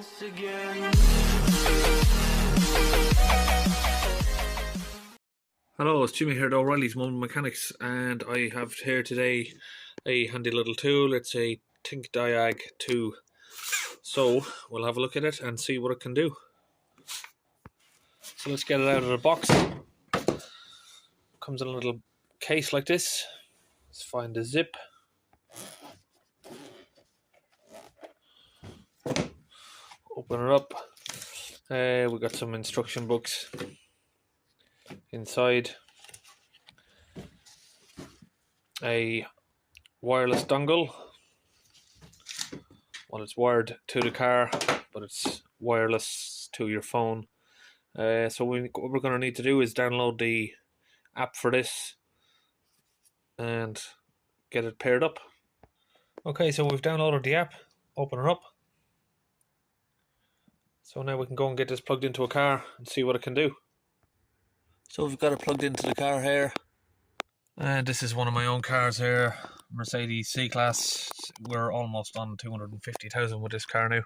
once again. Hello, it's Jimmy here at O'Reilly's Mobile Mechanics, and I have here today a handy little tool. It's a Thinkdiag 2. So we'll have a look at it and see what it can do. So let's get it out of the box. Comes in a little case like this. Let's find the zip. Open it up. We got some instruction books inside. A wireless dongle. Well, it's wired to the car, but it's wireless to your phone. So what we're going to need to do is download the app for this and get it paired up. Okay, so we've downloaded the app. Open it up. So now we can go and get this plugged into a car and see what it can do. So we've got it plugged into the car here. And this is one of my own cars here, Mercedes C-Class. We're almost on 250,000 with this car now.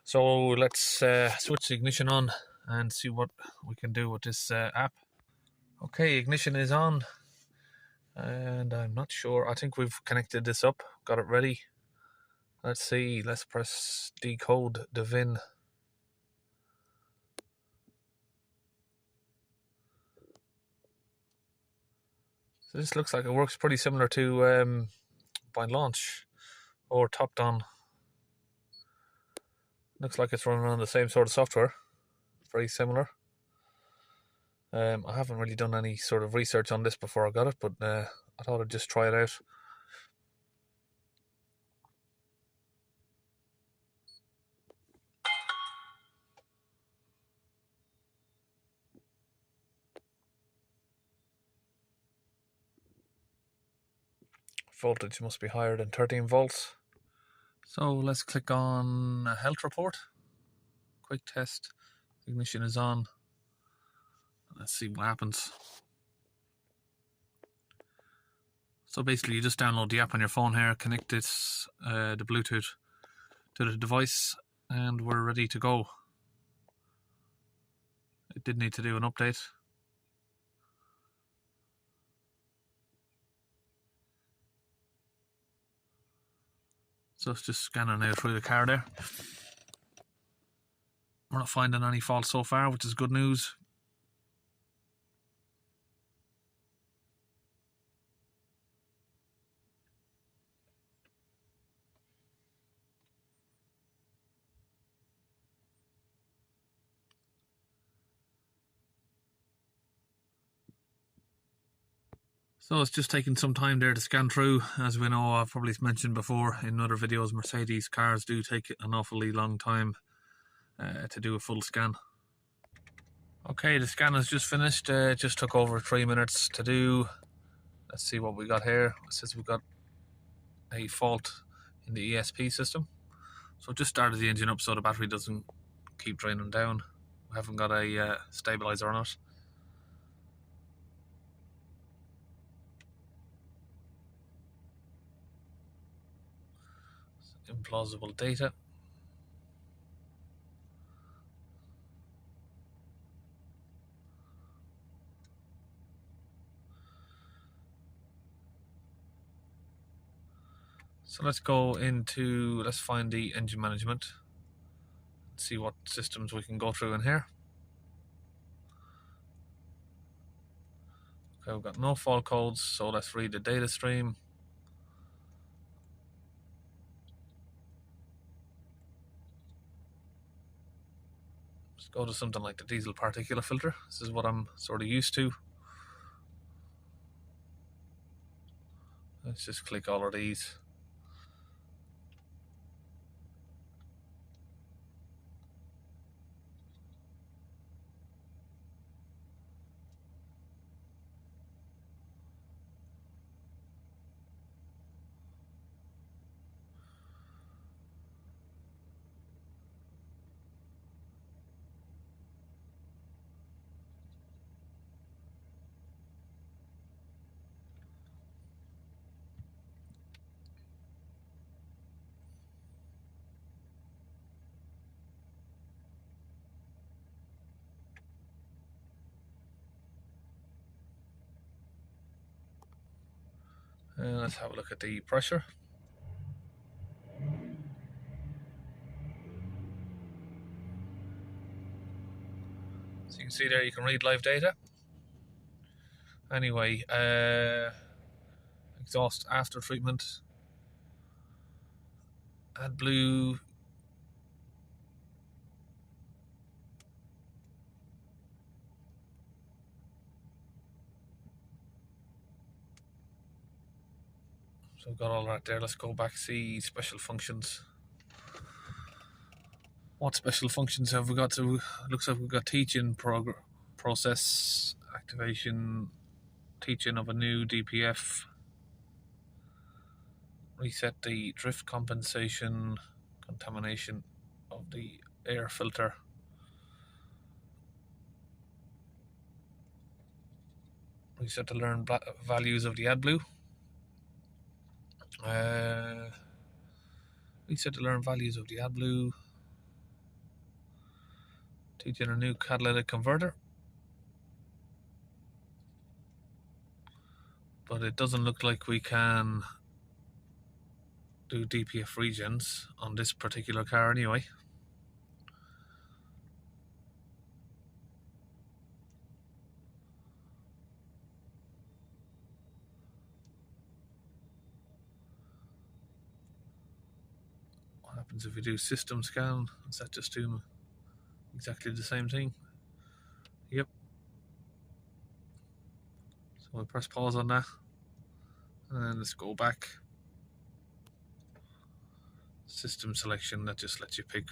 So let's switch the ignition on and see what we can do with this app. Okay, ignition is on. And I'm not sure. I think we've connected this up, got it ready. Let's see, let's press decode the VIN. So this looks like it works pretty similar to by launch or topped on. Looks like it's running on the same sort of software. Very similar. I haven't really done any sort of research on this before I got it, but I thought I'd just try it out. Voltage must be higher than 13 volts. So let's click on a health report. Quick test. Ignition is on. Let's see what happens. So basically you just download the app on your phone here, connect this, the Bluetooth to the device, and we're ready to go. It did need to do an update. So it's just scanning now through the car there. We're not finding any faults so far, which is good news. So it's just taking some time there to scan through. As we know, I've probably mentioned before in other videos, Mercedes cars do take an awfully long time to do a full scan. Okay, the scan has just finished. It just took over 3 minutes to do. Let's see what we got here. It says we've got a fault in the ESP system. So it just started the engine up so the battery doesn't keep draining down. We haven't got a stabilizer on it. Implausible data. So let's find the engine management, see what systems we can go through in here. Okay, we've got no fault codes, so let's read the data stream. Let's go to something like the diesel particulate filter. This is what I'm sort of used to. Let's just click all of these. Let's have a look at the pressure. So you can see there, you can read live data. Anyway, exhaust after treatment. AdBlue. So we've got all that there. Let's go back, see special functions. What special functions have we got? So looks like we've got teaching process, activation, teaching of a new DPF, reset the drift compensation, contamination of the air filter, reset to learn values of the AdBlue, reset to learn values of the AdBlue, teaching a new catalytic converter. But it doesn't look like we can do DPF regions on this particular car anyway. What happens if we do system scan? Is that just doing exactly the same thing? Yep. So we'll press pause on that. And let's go back. System selection, that just lets you pick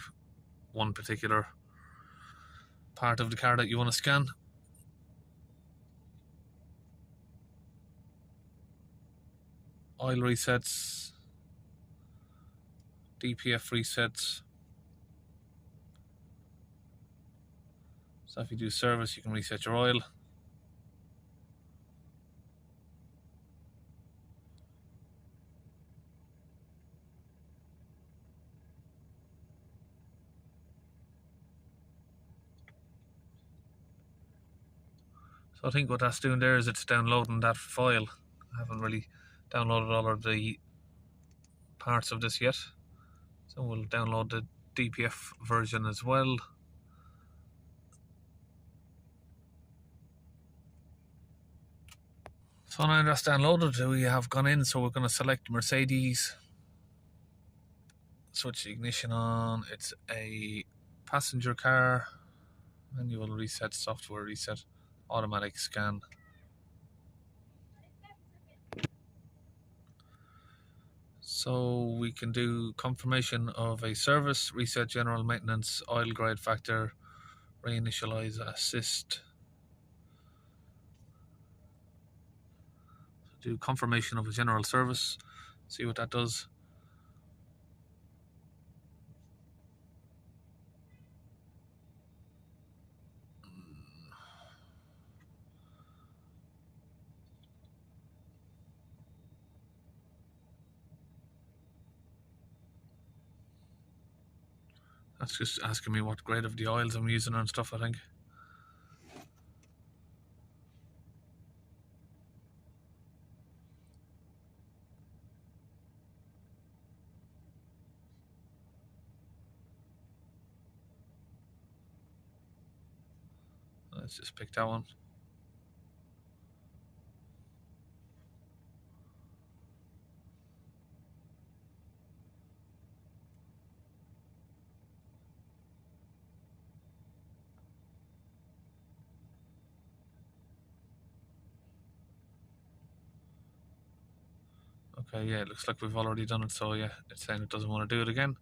one particular part of the car that you want to scan. Oil resets, DPF resets. So if you do service, you can reset your oil. So I think what that's doing there is it's downloading that file. I haven't really downloaded all of the parts of this yet. So we'll download the DPF version as well. So now that's downloaded, we have gone in, so we're going to select Mercedes, switch the ignition on. It's a passenger car, manual reset, software reset, automatic scan. So we can do confirmation of a service, reset general maintenance, oil grade factor, reinitialize assist. Do confirmation of a general service, see what that does. That's just asking me what grade of the oils I'm using and stuff, I think. Let's just pick that one. Okay, yeah, it looks like we've already done it, so yeah, it's saying it doesn't want to do it again.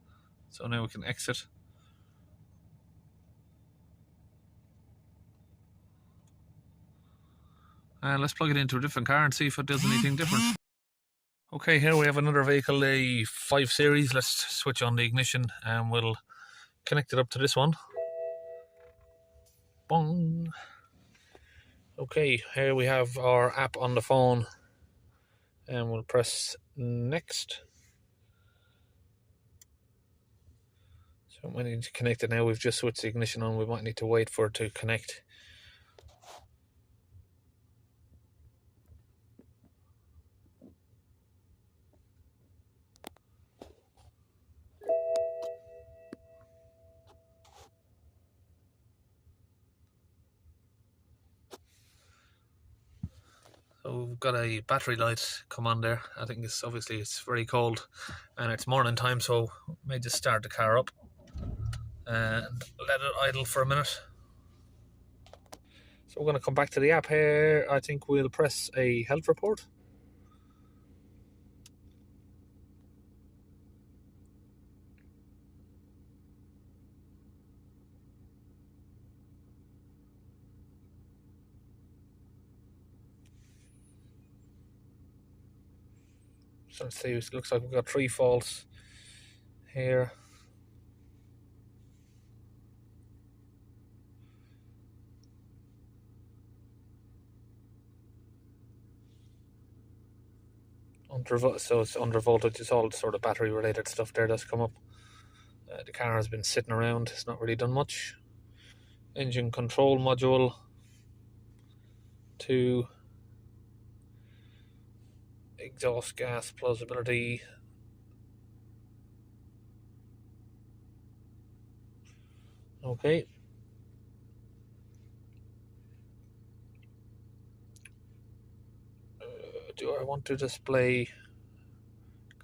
So now we can exit. And let's plug it into a different car and see if it does anything different. Okay, here we have another vehicle, a 5 Series. Let's switch on the ignition and we'll connect it up to this one. Bong. Okay, here we have our app on the phone and we'll press next. So we need to connect it now. We've just switched the ignition on. We might need to wait for it to connect. we've got a battery light come on there. I think it's very cold and it's morning time, so may just start the car up and let it idle for a minute. So we're going to come back to the app here. I think we'll press a health report. So let's see, it looks like we've got 3 faults here. So it's under voltage. It's all sort of battery related stuff there that's come up. The car has been sitting around. It's not really done much. Engine control module. 2. Exhaust gas plausibility. Okay. Do I want to display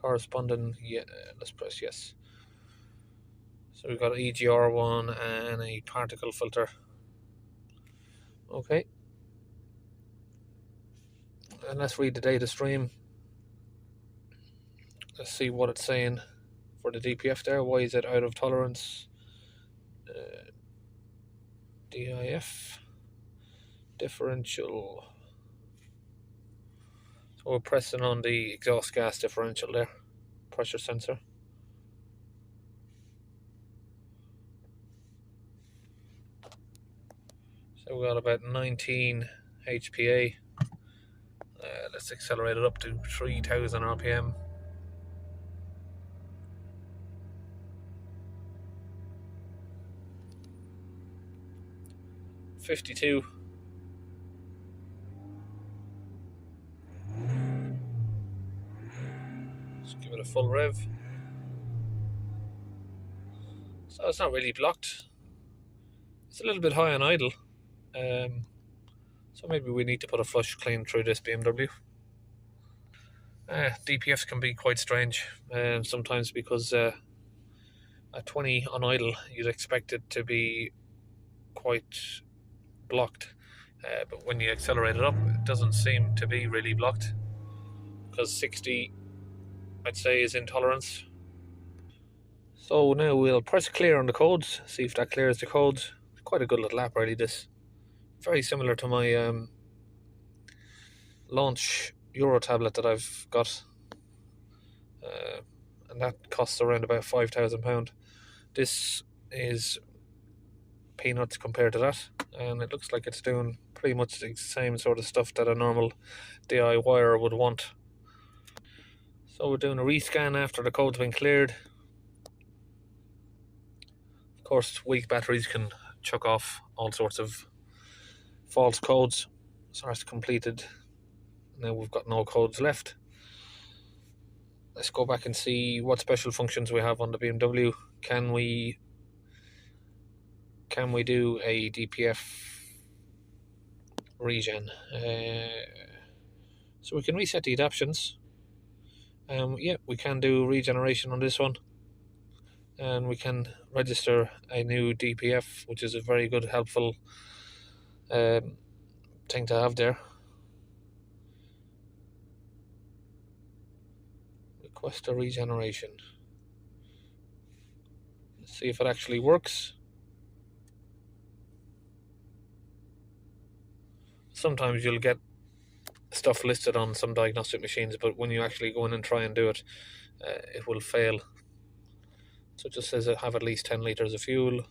corresponding? Yeah, let's press yes. So we've got an EGR one and a particle filter. Okay. And let's read the data stream. Let's see what it's saying for the DPF there. Why is it out of tolerance? DIF. Differential. So we're pressing on the exhaust gas differential there. Pressure sensor. So we've got about 19 HPA. Let's accelerate it up to 3000 RPM. 52. Let's give it a full rev. So it's not really blocked. It's a little bit high on idle. So maybe we need to put a flush clean through this BMW. DPFs can be quite strange sometimes because at 20 on idle you'd expect it to be quite blocked, but when you accelerate it up it doesn't seem to be really blocked, because 60 I'd say is in tolerance. So now we'll press clear on the codes, see if that clears the codes. Quite a good little app really, this. Very similar to my launch Euro tablet that I've got, and that costs around about £5,000. This is peanuts compared to that, and it looks like it's doing pretty much the same sort of stuff that a normal DIYer would want. So we're doing a rescan after the code's been cleared. Of course, weak batteries can chuck off all sorts of false codes. So that's completed. Now we've got no codes left. Let's go back and see what special functions we have on the BMW. Can we do a DPF regen? So we can reset the adaptions. Yeah, we can do regeneration on this one, and we can register a new DPF, which is a very good, helpful thing to have there. Request a regeneration. Let's see if it actually works. Sometimes you'll get stuff listed on some diagnostic machines, but when you actually go in and try and do it, it will fail. So it just says I have at least 10 litres of fuel.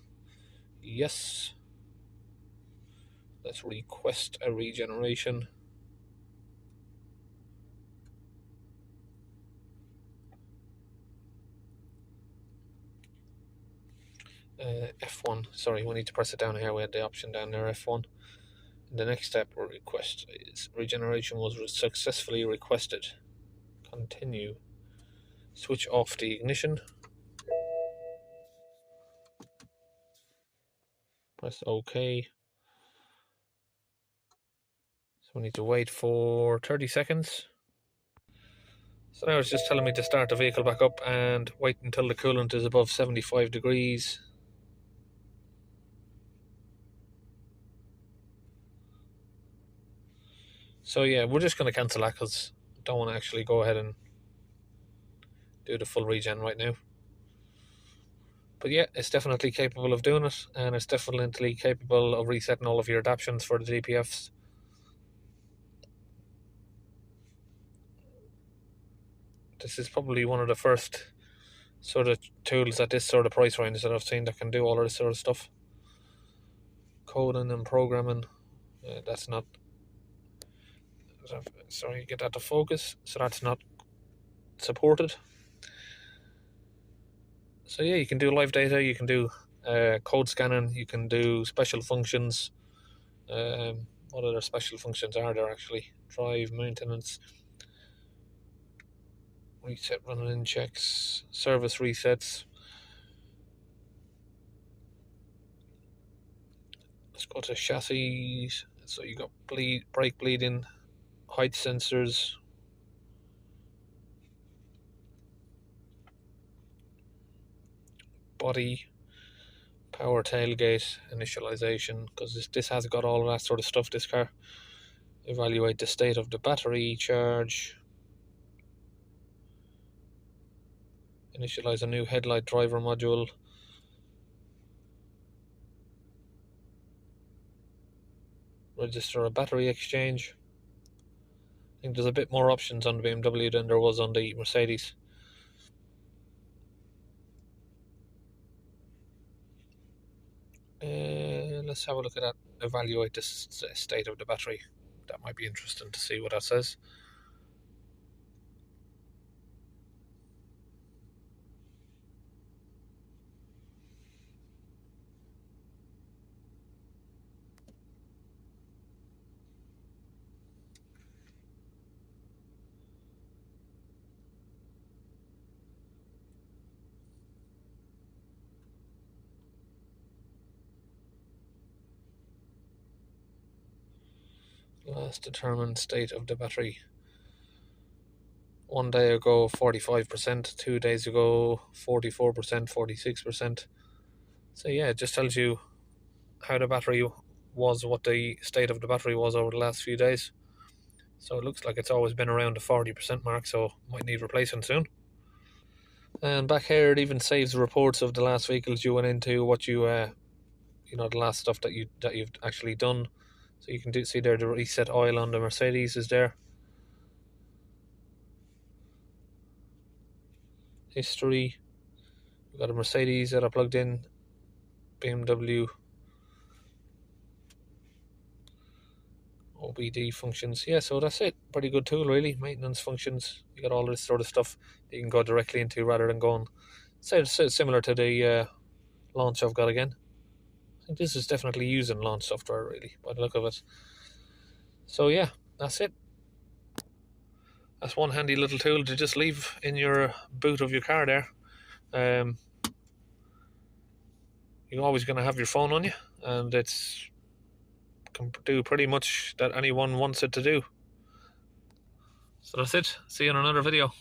Yes. Let's request a regeneration. F1. Sorry, we need to press it down here. We had the option down there, F1. The next step or request is regeneration was successfully requested. Continue. Switch off the ignition. Press OK. So we need to wait for 30 seconds. So now it's just telling me to start the vehicle back up and wait until the coolant is above 75 degrees. So yeah, we're just going to cancel that because I don't want to actually go ahead and do the full regen right now. But yeah, it's definitely capable of doing it, and it's definitely capable of resetting all of your adaptions for the DPFs. This is probably one of the first sort of tools at this sort of price range that I've seen that can do all of this sort of stuff. Coding and programming, that's not... Sorry, get that to focus. So that's not supported. So yeah, you can do live data, you can do code scanning, you can do special functions. What other special functions are there actually? Drive, maintenance, reset running in checks, service resets. Let's go to chassis. So you got brake bleeding, height sensors, body, power tailgate, initialization, because this has got all of that sort of stuff, this car. Evaluate the state of the battery charge. Initialize a new headlight driver module. Register a battery exchange. I think there's a bit more options on the BMW than there was on the Mercedes. Let's have a look at that. Evaluate the state of the battery. That might be interesting to see what that says. Last determined state of the battery. 1 day ago 45%, 2 days ago 44%, 46%. So yeah, it just tells you how the battery was, what the state of the battery was over the last few days. So it looks like it's always been around the 40% mark, so might need replacing soon. And back here it even saves reports of the last vehicles you went into, what you the last stuff that you've actually done. So you can see there the reset oil on the Mercedes is there. History. We've got a Mercedes that I plugged in. BMW. OBD functions. Yeah, so that's it. Pretty good tool, really. Maintenance functions. You got all this sort of stuff that you can go directly into rather than going. So similar to the launch I've got again. I think this is definitely using launch software, really, by the look of it. So yeah, that's it. That's one handy little tool to just leave in your boot of your car there. You're always going to have your phone on you, and it's can do pretty much that anyone wants it to do. So that's it. See you in another video.